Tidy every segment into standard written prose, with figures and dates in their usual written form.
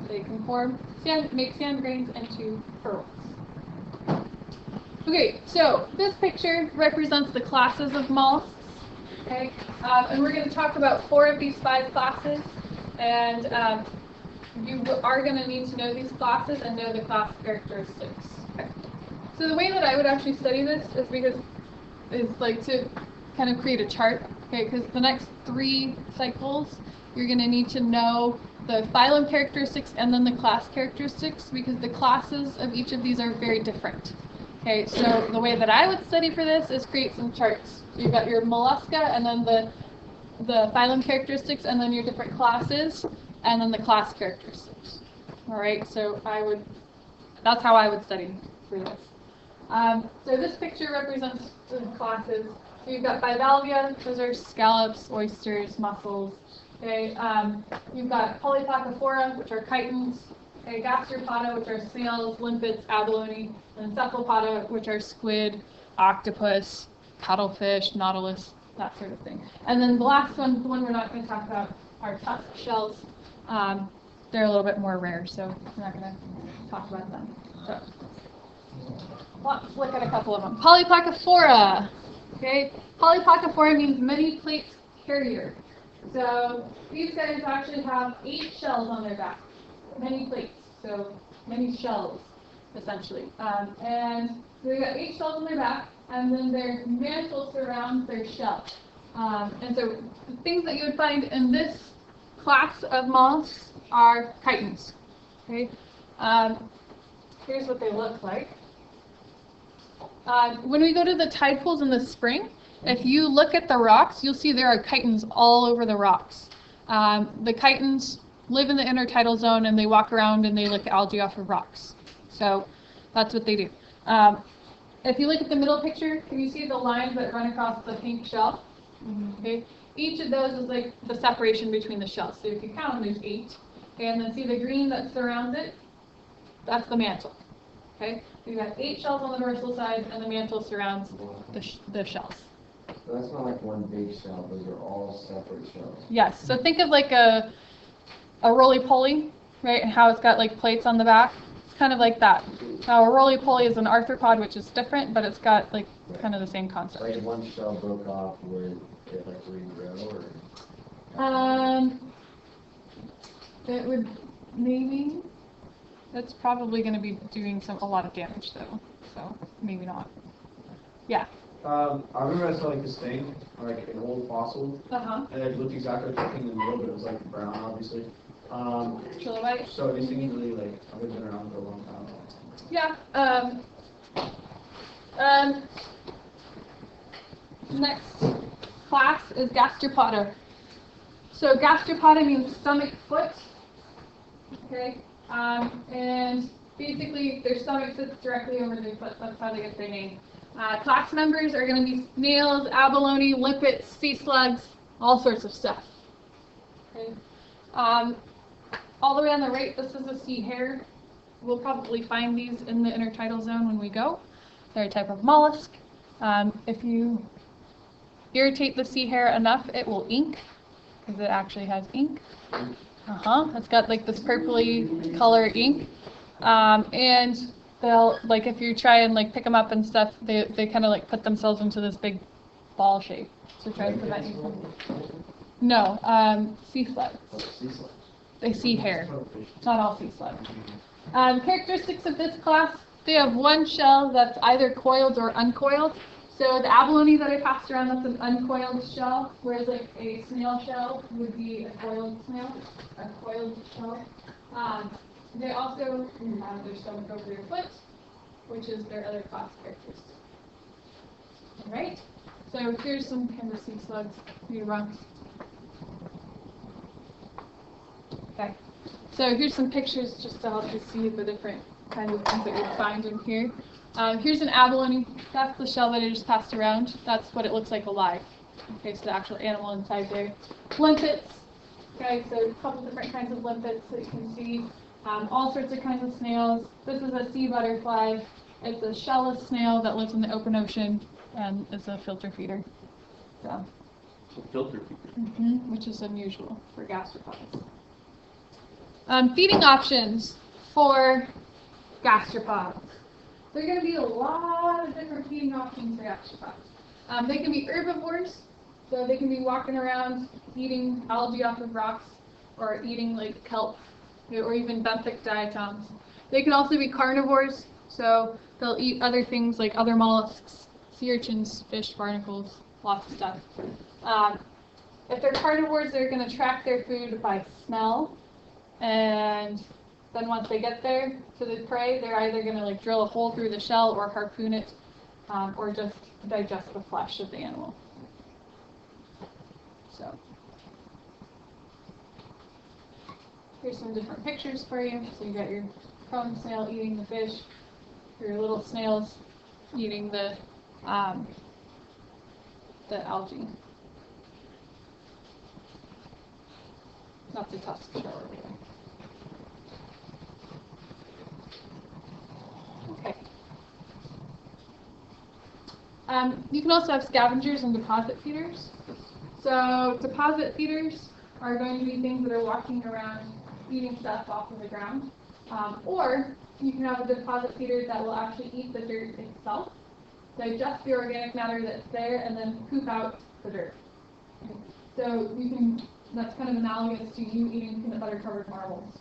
they can form make sand grains into pearls. Okay, so this picture represents the classes of mollusks. Okay, and we're going to talk about 4 of these 5 classes, and you are going to need to know these classes and know the class characteristics. Okay. So the way that I would actually study this is like to kind of create a chart. Okay, because the next 3 cycles you're going to need to know the phylum characteristics and then the class characteristics, because the classes of each of these are very different. Okay, so the way that I would study for this is create some charts. So you've got your mollusca, and then the phylum characteristics, and then your different classes, and then the class characteristics. All right, so that's how I would study for this. So this picture represents the classes. So you've got bivalvia, those are scallops, oysters, mussels. Okay, you've got polyplacophora, which are chitons. Okay, gastropoda, which are snails, limpets, abalone, and cephalopoda, which are squid, octopus, cuttlefish, nautilus, that sort of thing. And then the last one, the one we're not going to talk about, are tusk shells. They're a little bit more rare, so we're not going to talk about them. So let's look at a couple of them. Polyplacophora. Okay, polyplacophora means many plates carrier. So these guys actually have 8 shells on their back. Many plates, so many shells, essentially. And so they've got 8 shells on their back, and then their mantle surrounds their shell. And so the things that you would find in this class of mollusks are chitons. Okay? Here's what they look like. When we go to the tide pools in the spring, if you look at the rocks, you'll see there are chitons all over the rocks. The chitons live in the intertidal zone, and they walk around and they lick algae off of rocks. So that's what they do. If you look at the middle picture, can you see the lines that run across the pink shell? Okay. Each of those is like the separation between the shells. So if you count them, there's 8. Okay, and then see the green that surrounds it? That's the mantle. Okay, we've got 8 shells on the dorsal side, and the mantle surrounds the shells. So that's not like one big shell, those are all separate shells. Yes, so think of like a roly-poly, right, and how it's got like plates on the back. It's kind of like that. Now a roly-poly is an arthropod, which is different, but it's got like kind of the same concept. Like if one shell broke off, would it like regrow, or? It would maybe. That's probably going to be doing a lot of damage though, so maybe not. Yeah. I remember I saw like this thing, like an old fossil, and it looked exactly like the thing in the middle, but it was like brown, obviously. Trilobite? So these things really like have been around for a long time. Yeah. Next class is gastropoda. So gastropoda means stomach foot. Okay. And basically their stomach sits directly over their foot. That's how they get their name. Class members are going to be snails, abalone, limpets, sea slugs, all sorts of stuff. Okay. All the way on the right, this is a sea hare. We'll probably find these in the intertidal zone when we go. They're a type of mollusk. If you irritate the sea hare enough, it will ink, because it actually has ink. It's got like this purpley color ink. And they'll, like, if you try and like pick them up and stuff, they kind of like put themselves into this big ball shape to try and prevent you from. No, sea slugs. They sea hare. Not all sea slugs. Characteristics of this class: they have one shell that's either coiled or uncoiled. So the abalone that I passed around, that's an uncoiled shell, whereas like a snail shell would be a coiled snail, a coiled shell. They also have their stomach over their foot, which is their other class characteristic. All right. So here's some kind of sea slugs you run. Okay. So here's some pictures just to help you see the different kinds of things that you'll find in here. Here's an abalone. That's the shell that I just passed around. That's what it looks like alive. Okay, so the actual animal inside there. Limpets. Okay, so a couple different kinds of limpets that you can see. All sorts of kinds of snails. This is a sea butterfly. It's a shellless snail that lives in the open ocean and is a filter feeder. So. Filter feeder. Which is unusual for gastropods. Feeding options for gastropods. There are going to be a lot of different feeding options for gastropods. They can be herbivores, so they can be walking around eating algae off of rocks or eating like kelp or even benthic diatoms. They can also be carnivores, so they'll eat other things like other mollusks, sea urchins, fish, barnacles, lots of stuff. If they're carnivores, they're going to track their food by smell, and then once they get there to the prey, they're either going to like drill a hole through the shell or harpoon it, or just digest the flesh of the animal. So here's some different pictures for you. So you got your cone snail eating the fish, your little snails eating the algae. Not the tusk shell over there. Okay. You can also have scavengers and deposit feeders. So deposit feeders are going to be things that are walking around eating stuff off of the ground. Or you can have a deposit feeder that will actually eat the dirt itself, digest the organic matter that's there, and then poop out the dirt. So you can, that's kind of analogous to you eating peanut butter covered marbles.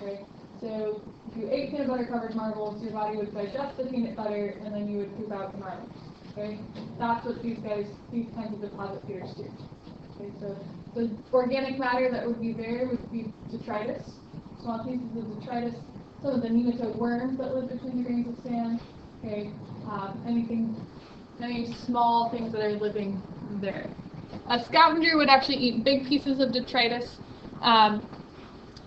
Okay? So if you ate peanut butter covered marbles, your body would digest the peanut butter and then you would poop out the marbles. Okay? That's what these kinds of deposit feeders do. Okay, so the organic matter that would be there would be detritus, small pieces of detritus, some of the nematode worms that live between the grains of sand, okay, any small things that are living there. A scavenger would actually eat big pieces of detritus.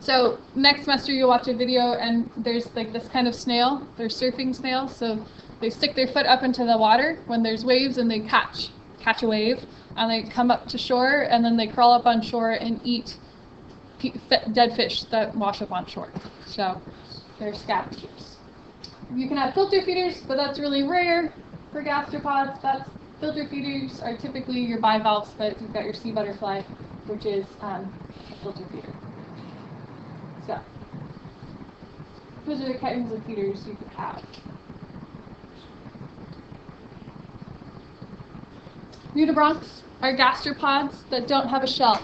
So next semester you'll watch a video and there's like this kind of snail, they're surfing snails, so they stick their foot up into the water when there's waves and they catch a wave, and they come up to shore and then they crawl up on shore and eat dead fish that wash up on shore. So they're scavengers. You can have filter feeders, but that's really rare for gastropods. Filter feeders are typically your bivalves, but you've got your sea butterfly, which is a filter feeder. So those are the kinds of feeders you could have. Nudibranchs are gastropods that don't have a shell.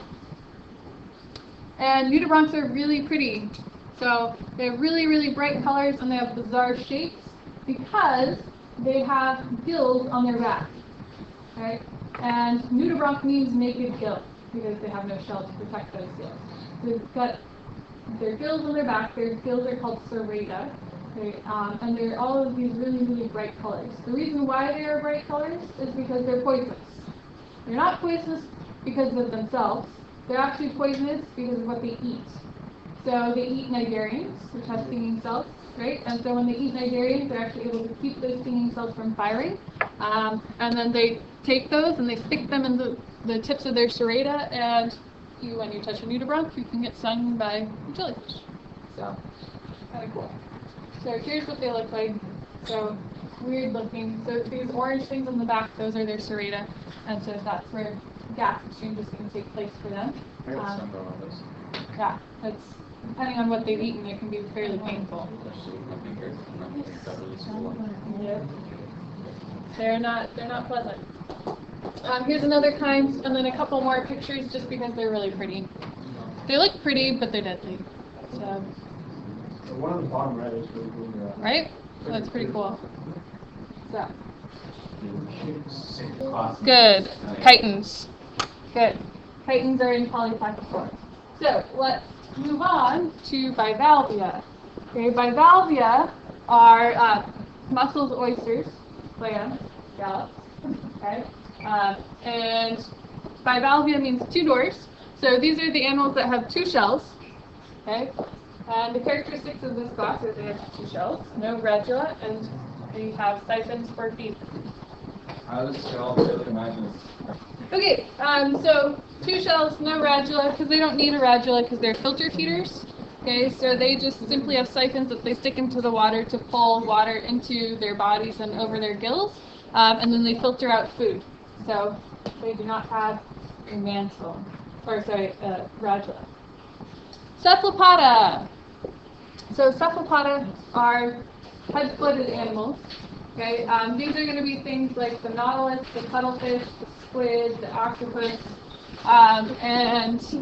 And nudibranchs are really pretty. So they have really, really bright colors and they have bizarre shapes because they have gills on their back. Okay? And nudibranch means naked gill because they have no shell to protect those gills. So they've got their gills on their back. Their gills are called serrata. Okay? And they're all of these really, really bright colors. The reason why they are bright colors is because they're poisonous. They're not poisonous because of themselves. They're actually poisonous because of what they eat. So they eat nigerians, which have stinging cells, right? And so when they eat nigerians, they're actually able to keep those stinging cells from firing. And then they take those and they stick them in the tips of their serrata, and when you touch a nudibranch, you can get stung by a jellyfish. So, kind of cool. So here's what they look like. So weird looking. So these orange things on the back, those are their serrata, and so that's where gas exchange is going to take place for them. Yeah, it's depending on what they've eaten, it can be fairly painful. Yeah. They're not pleasant. Here's another kind, and then a couple more pictures just because they're really pretty. They look pretty, but they're deadly. So one on the bottom right is really cool. Right? That's pretty cool. So. Good. Chitons. Good. Chitons are in polyplecophore. So let's move on to bivalvia. Okay, bivalvia are mussels, oysters, clams, scallops. Okay, and bivalvia means two doors. So these are the animals that have two shells. Okay, and the characteristics of this class are they have two shells, no radula, and they have siphons for feet. How does shell fit the magnets? Okay, so two shells, no radula, because they don't need a radula because they're filter feeders. Okay, so they just simply have siphons that they stick into the water to pull water into their bodies and over their gills, and then they filter out food. So they do not have a mantle, radula. Cephalopoda. So cephalopoda are head-footed animals. Okay, these are going to be things like the nautilus, the cuttlefish, the squid, the octopus, and so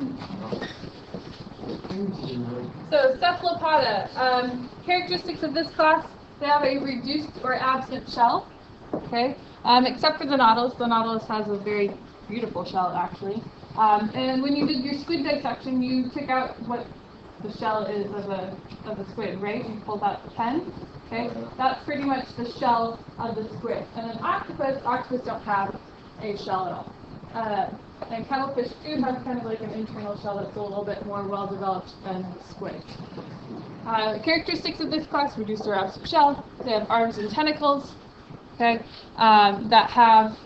cephalopoda. Characteristics of this class: they have a reduced or absent shell. Okay, except for the nautilus. The nautilus has a very beautiful shell, actually. And when you did your squid dissection, you took out what the shell is of a squid, right? You pulled out the pen. Okay, that's pretty much the shell of the squid. And an octopus don't have a shell at all. And cuttlefish do have kind of like an internal shell that's a little bit more well developed than the squid. Characteristics of this class: reduced or absent shell. They have arms and tentacles. Okay, that have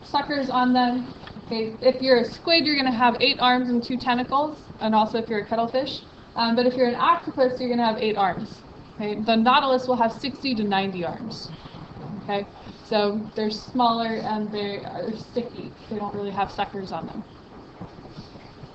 suckers on them. Okay, if you're a squid, you're going to have 8 arms and 2 tentacles, and also if you're a cuttlefish. But if you're an octopus, you're going to have 8 arms. Okay, the nautilus will have 60 to 90 arms. Okay, so they're smaller and they're sticky. They don't really have suckers on them.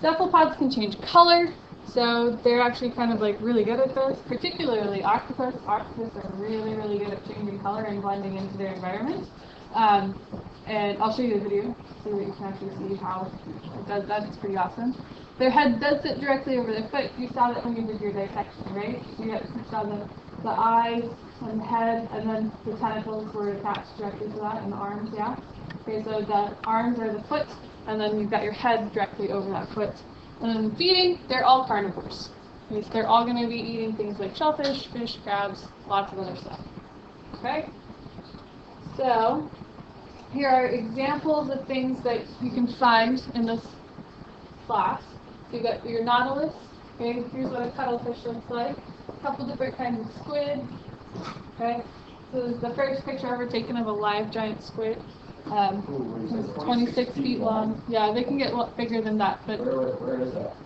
Cephalopods can change color, so they're actually kind of like really good at this, particularly octopus. Octopus are really, really good at changing color and blending into their environment. And I'll show you the video so that you can actually see how it does that. It's pretty awesome. Their head does sit directly over their foot. You saw that when you did your dissection, right? You saw the eyes and the head, and then the tentacles were attached directly to that, and the arms, yeah? Okay, so the arms are the foot, and then you've got your head directly over that foot. And then feeding, they're all carnivores. Okay, so they're all going to be eating things like shellfish, fish, crabs, lots of other stuff. Okay? So, here are examples of things that you can find in this class. So you've got your nautilus. Okay, here's what a cuttlefish looks like. A couple different kinds of squid. Okay, so this is the first picture ever taken of a live giant squid. It's 26 feet long. Yeah, they can get a lot bigger than that. But Where is that?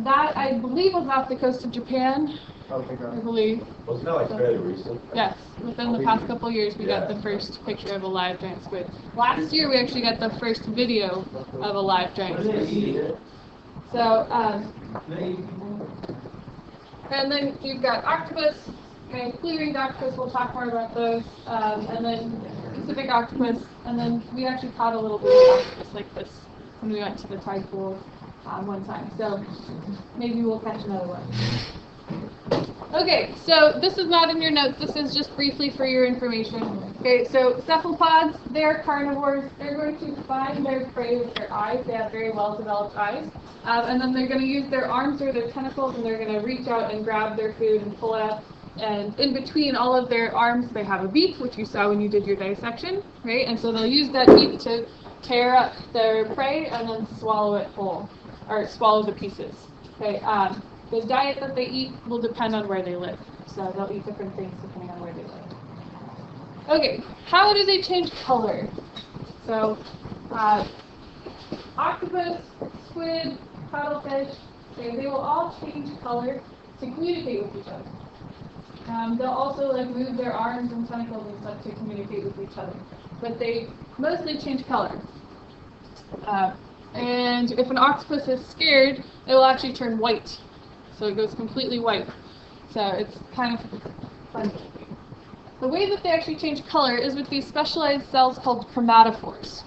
that, I believe, was off the coast of Japan. Okay, I believe. Wasn't that like fairly recent? Yes, within the past couple of years, we got the first picture of a live giant squid. Last year, we actually got the first video of a live giant squid. So, and then you've got octopus, okay, blue-ringed octopus, we'll talk more about those, and then Pacific octopus, and then we actually caught a little bit of octopus like this when we went to the tide pool one time, so maybe we'll catch another one. Okay, so this is not in your notes, this is just briefly for your information. Okay, so cephalopods, they're carnivores. They're going to find their prey with their eyes. They have very well-developed eyes. And then they're going to use their arms or their tentacles, and they're going to reach out and grab their food and pull it up. And in between all of their arms, they have a beak, which you saw when you did your dissection, right? And so they'll use that beak to tear up their prey and then swallow it whole, or swallow the pieces. Okay. The diet that they eat will depend on where they live. So they'll eat different things depending on where they live. Okay, how do they change color? So, octopus, squid, cuttlefish, okay, they will all change color to communicate with each other. They'll also like move their arms and tentacles and stuff to communicate with each other. But they mostly change color. And if an octopus is scared, it will actually turn white. So it goes completely white. So it's kind of fun. The way that they actually change color is with these specialized cells called chromatophores.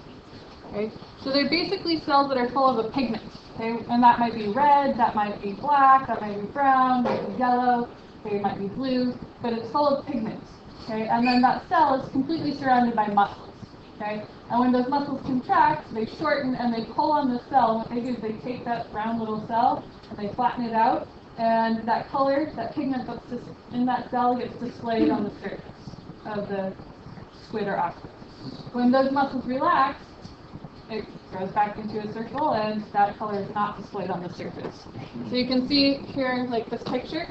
Okay? So they're basically cells that are full of a pigment. Okay? And that might be red, that might be black, that might be brown, might be yellow, okay, it might be blue, but it's full of pigments. Okay? And then that cell is completely surrounded by muscles. Okay? And when those muscles contract, they shorten and they pull on the cell. What they do is they take that round little cell and they flatten it out, and that color, that pigment that's just in that cell gets displayed on the surface of the squid or octopus. When those muscles relax, it goes back into a circle and that color is not displayed on the surface. So you can see here, like this picture.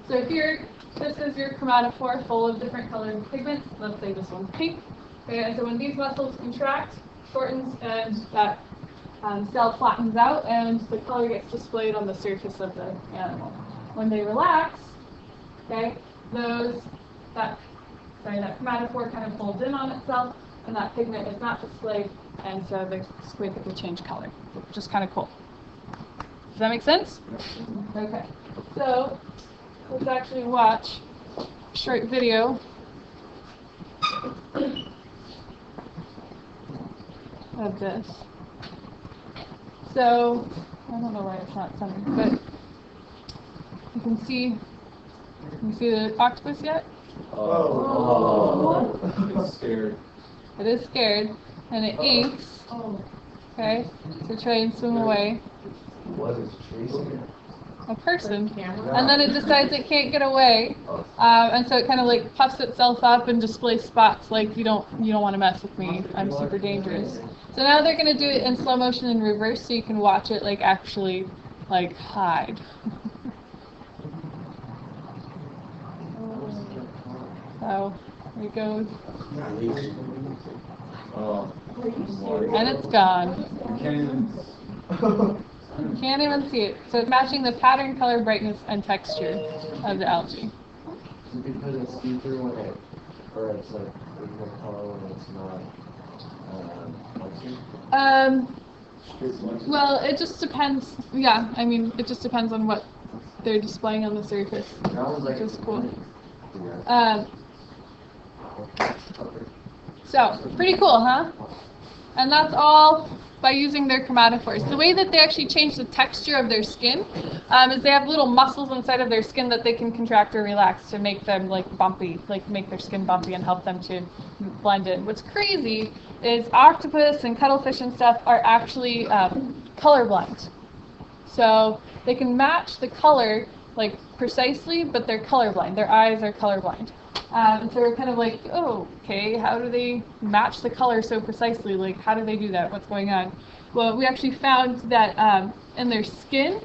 So here, this is your chromatophore full of different colored pigments. Let's say this one's pink. Okay, and so when these muscles contract, shortens, and that cell flattens out, and the color gets displayed on the surface of the animal. When they relax, okay, that chromatophore kind of folds in on itself, and that pigment is not displayed, and so the squid will change color, which is kind of cool. Does that make sense? Okay. So let's actually watch a short video of this. So, I don't know why it's not sending, but you can see the octopus yet? Oh. It's scared. It is scared, and it inks. Okay, to try and swim away. What is chasing it? A person, and then it decides it can't get away, and so it kind of like puffs itself up and displays spots like you don't want to mess with me. I'm super dangerous. So now they're gonna do it in slow motion in reverse, so you can watch it like actually like hide. So there it goes, and it's gone. You can't even see it. So it's matching the pattern, color, brightness, and texture of the algae. Because it's see-through when it, or it's like original color when it's not. Well, it just depends. Yeah, I mean, it just depends on what they're displaying on the surface, which is cool. So pretty cool, huh? And that's all by using their chromatophores. The way that they actually change the texture of their skin is they have little muscles inside of their skin that they can contract or relax to make them like bumpy, like make their skin bumpy and help them to blend in. What's crazy is octopus and cuttlefish and stuff are actually colorblind. So they can match the color like precisely, but they're colorblind. Their eyes are colorblind. And so we're kind of like, oh, okay, how do they match the color so precisely? Like, how do they do that? What's going on? Well, we actually found that in their skin,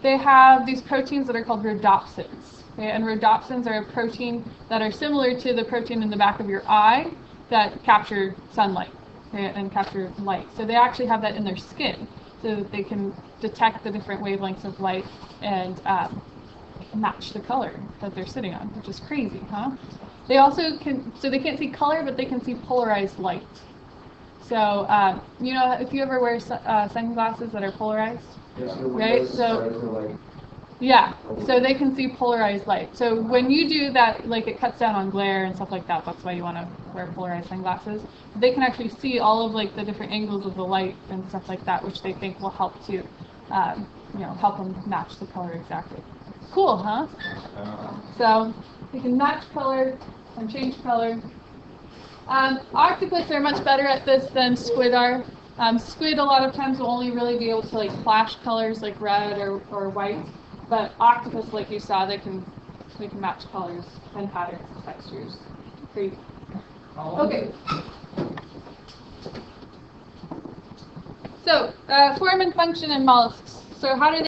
they have these proteins that are called rhodopsins. Okay? And rhodopsins are a protein that are similar to the protein in the back of your eye that capture sunlight, okay, and capture light. So they actually have that in their skin so that they can detect the different wavelengths of light and match the color that they're sitting on, which is crazy, huh? They also can, so they can't see color, but they can see polarized light. So, you know, if you ever wear sunglasses that are polarized, right? So, yeah, so they can see polarized light. So when you do that, like it cuts down on glare and stuff like that. That's why you want to wear polarized sunglasses. They can actually see all of like the different angles of the light and stuff like that, which they think will help to, you know, help them match the color exactly. Cool, huh? So they can match color and change color. Octopus are much better at this than squid are. Squid a lot of times will only really be able to like flash colors like red or white, but octopus, like you saw, they can match colors and patterns and textures. Pretty. Okay. So form and function in mollusks. So how do they